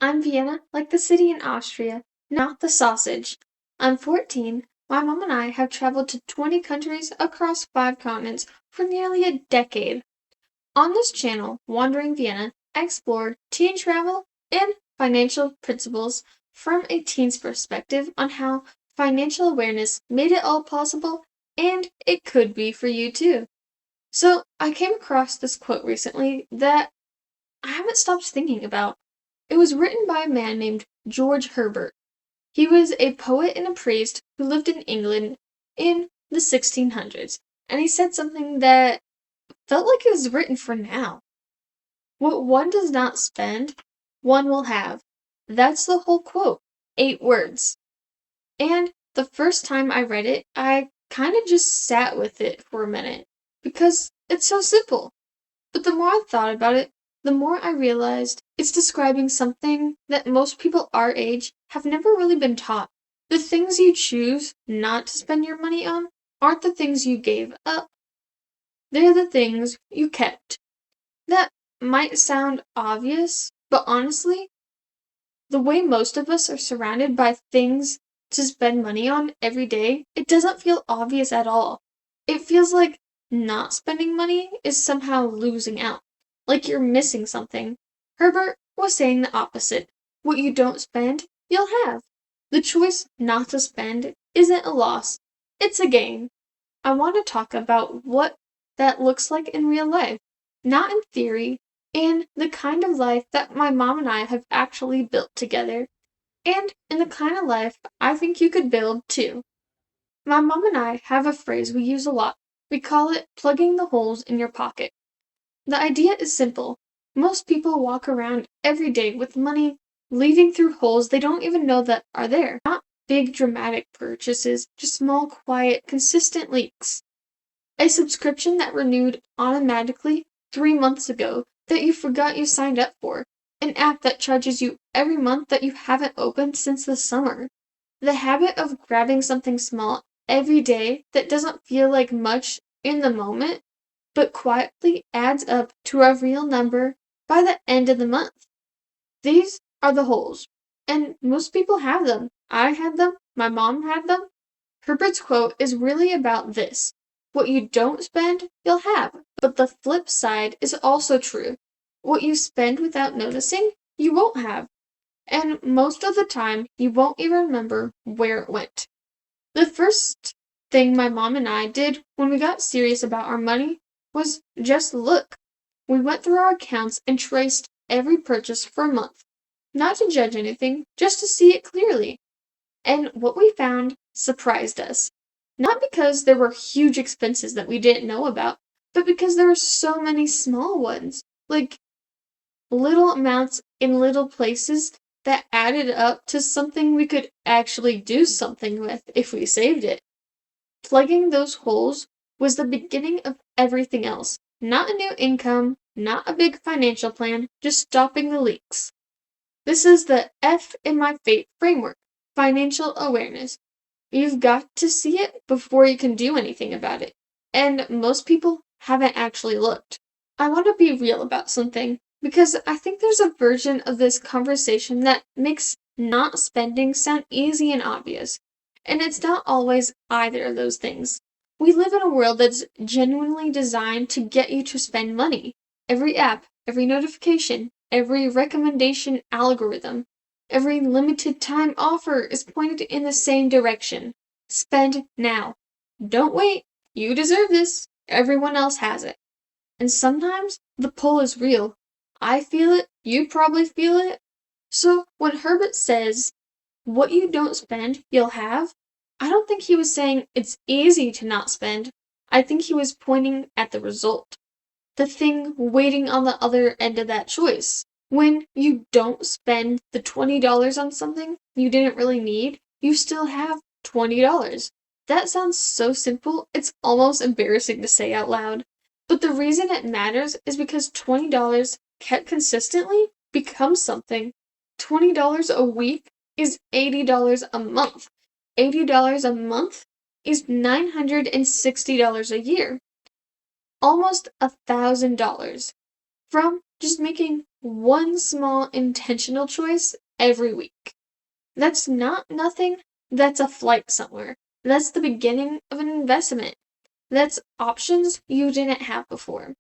I'm Vienna, like the city in Austria, not the sausage. I'm 14. My mom and I have traveled to 20 countries across 5 continents for nearly a decade. On this channel, Wandering Vienna, I explore teen travel and financial principles from a teen's perspective on how financial awareness made it all possible, and it could be for you too. So, I came across this quote recently that I haven't stopped thinking about. It was written by a man named George Herbert. He was a poet and a priest who lived in England in the 1600s, and he said something that felt like it was written for now. What one does not spend, one will have. That's the whole quote. 8 words. And the first time I read it, I kind of just sat with it for a minute because it's so simple. But the more I thought about it, the more I realized it's describing something that most people our age have never really been taught. The things you choose not to spend your money on aren't the things you gave up, they're the things you kept. That might sound obvious, but honestly, the way most of us are surrounded by things to spend money on every day, it doesn't feel obvious at all. It feels like not spending money is somehow losing out, like you're missing something. Herbert was saying the opposite. What you don't spend, you'll have. The choice not to spend isn't a loss, it's a gain. I want to talk about what that looks like in real life, not in theory, in the kind of life that my mom and I have actually built together, and in the kind of life I think you could build too. My mom and I have a phrase we use a lot. We call it plugging the holes in your pocket. The idea is simple. Most people walk around every day with money leaving through holes they don't even know that are there. Not big dramatic purchases, just small, quiet, consistent leaks. A subscription that renewed automatically 3 months ago that you forgot you signed up for. An app that charges you every month that you haven't opened since the summer. The habit of grabbing something small every day that doesn't feel like much in the moment, but quietly adds up to a real number by the end of the month. These are the holes. And most people have them. I had them. My mom had them. Herbert's quote is really about this. What you don't spend, you'll have. But the flip side is also true. What you spend without noticing, you won't have. And most of the time, you won't even remember where it went. The first thing my mom and I did when we got serious about our money was just look. We went through our accounts and traced every purchase for a month. Not to judge anything, just to see it clearly. And what we found surprised us. Not because there were huge expenses that we didn't know about, but because there were so many small ones. Like little amounts in little places that added up to something we could actually do something with if we saved it. Plugging those holes was the beginning of everything else. Not a new income, not a big financial plan, just stopping the leaks. This is the F in my F.A.T.E framework, financial awareness. You've got to see it before you can do anything about it. And most people haven't actually looked. I want to be real about something, because I think there's a version of this conversation that makes not spending sound easy and obvious. And it's not always either of those things. We live in a world that's genuinely designed to get you to spend money. Every app, every notification, every recommendation algorithm, every limited time offer is pointed in the same direction. Spend now. Don't wait. You deserve this. Everyone else has it. And sometimes the pull is real. I feel it. You probably feel it. So when Herbert says, what you don't spend, you'll have, I don't think he was saying it's easy to not spend. I think he was pointing at the result. The thing waiting on the other end of that choice. When you don't spend the $20 on something you didn't really need, you still have $20. That sounds so simple, it's almost embarrassing to say out loud. But the reason it matters is because $20 kept consistently becomes something. $20 a week is $80 a month. $80 a month is $960 a year. Almost $1,000 from just making one small intentional choice every week. That's not nothing, that's a flight somewhere. That's the beginning of an investment. That's options you didn't have before.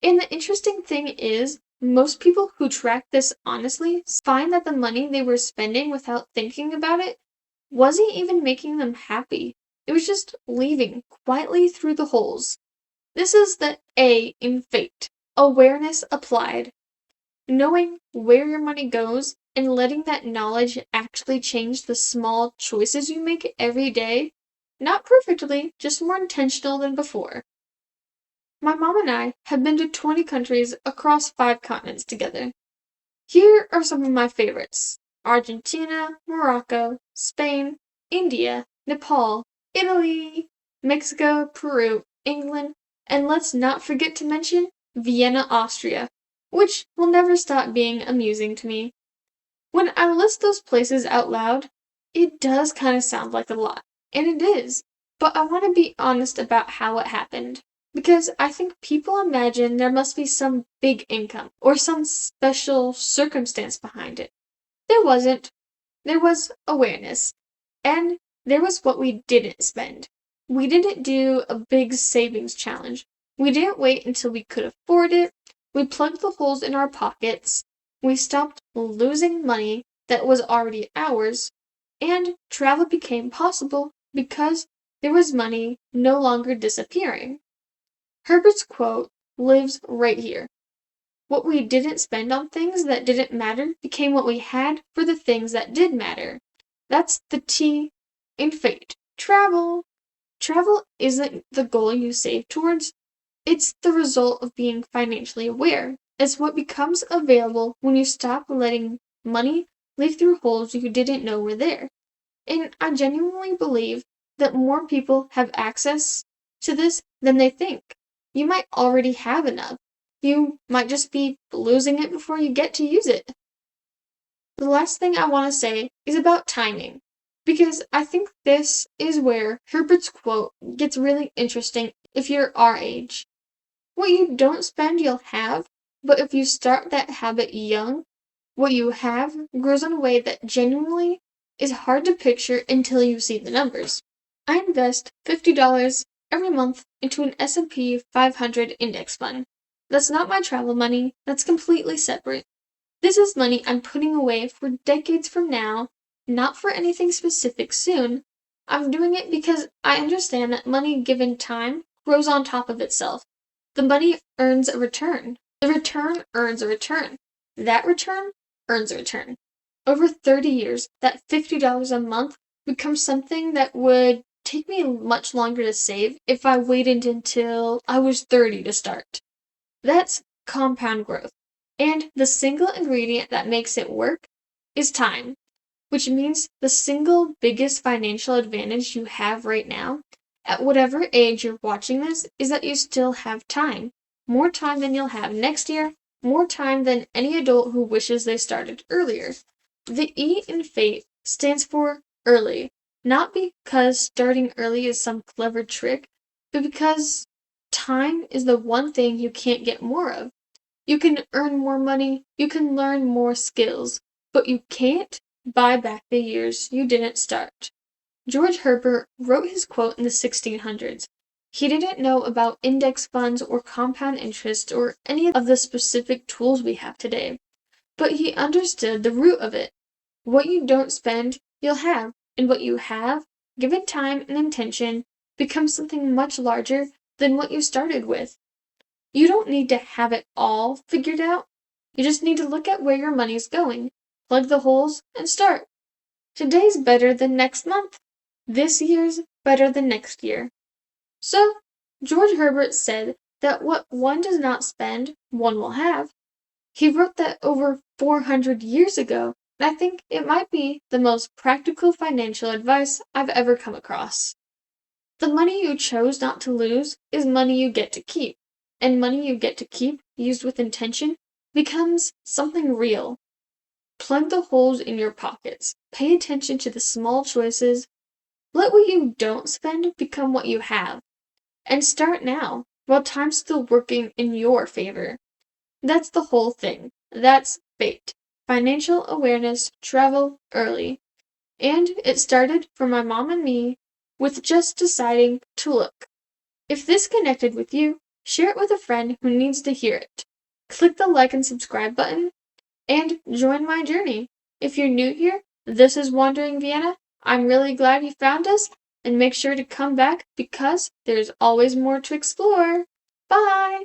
And the interesting thing is, most people who track this honestly find that the money they were spending without thinking about it wasn't even making them happy. It was just leaving quietly through the holes. This is the A in fate. Awareness applied. Knowing where your money goes and letting that knowledge actually change the small choices you make every day. Not perfectly, just more intentional than before. My mom and I have been to 20 countries across 5 continents together. Here are some of my favorites: Argentina, Morocco, Spain, India, Nepal, Italy, Mexico, Peru, England, and let's not forget to mention Vienna, Austria, which will never stop being amusing to me. When I list those places out loud, it does kind of sound like a lot, and it is, but I want to be honest about how it happened. Because I think people imagine there must be some big income or some special circumstance behind it. There wasn't. There was awareness. And there was what we didn't spend. We didn't do a big savings challenge. We didn't wait until we could afford it. We plugged the holes in our pockets. We stopped losing money that was already ours. And travel became possible because there was money no longer disappearing. Herbert's quote lives right here. What we didn't spend on things that didn't matter became what we had for the things that did matter. That's the T in fate. Travel. Travel isn't the goal you save towards, it's the result of being financially aware. It's what becomes available when you stop letting money leak through holes you didn't know were there. And I genuinely believe that more people have access to this than they think. You might already have enough. You might just be losing it before you get to use it. The last thing I want to say is about timing, because I think this is where Herbert's quote gets really interesting if you're our age. What you don't spend, you'll have, but if you start that habit young, what you have grows in a way that genuinely is hard to picture until you see the numbers. I invest $50 every month into an S&P 500 index fund. That's not my travel money, that's completely separate. This is money I'm putting away for decades from now, not for anything specific soon. I'm doing it because I understand that money given time grows on top of itself. The money earns a return. The return earns a return. That return earns a return. Over 30 years, that $50 a month becomes something that would take me much longer to save if I waited until I was 30 to start. That's compound growth. And the single ingredient that makes it work is time, which means the single biggest financial advantage you have right now, at whatever age you're watching this, is that you still have time. More time than you'll have next year, more time than any adult who wishes they started earlier. The E in FATE stands for early, not because starting early is some clever trick, but because time is the one thing you can't get more of. You can earn more money, you can learn more skills, but you can't buy back the years you didn't start. George Herbert wrote his quote in the 1600s. He didn't know about index funds or compound interest or any of the specific tools we have today, but he understood the root of it. What you don't spend, you'll have, and what you have, given time and intention, becomes something much larger than what you started with. You don't need to have it all figured out. You just need to look at where your money's going, plug the holes, and start. Today's better than next month. This year's better than next year. So, George Herbert said that what one does not spend, one will have. He wrote that over 400 years ago, and I think it might be the most practical financial advice I've ever come across. The money you chose not to lose is money you get to keep, and money you get to keep, used with intention, becomes something real. Plug the holes in your pockets, pay attention to the small choices, let what you don't spend become what you have, and start now, while time's still working in your favor. That's the whole thing. That's F.A.T.E. Financial Awareness Travel Early. And it started for my mom and me with just deciding to look. If this connected with you, share it with a friend who needs to hear it. Click the like and subscribe button and join my journey. If you're new here, this is Wandering Vienna. I'm really glad you found us, and make sure to come back because there's always more to explore. Bye!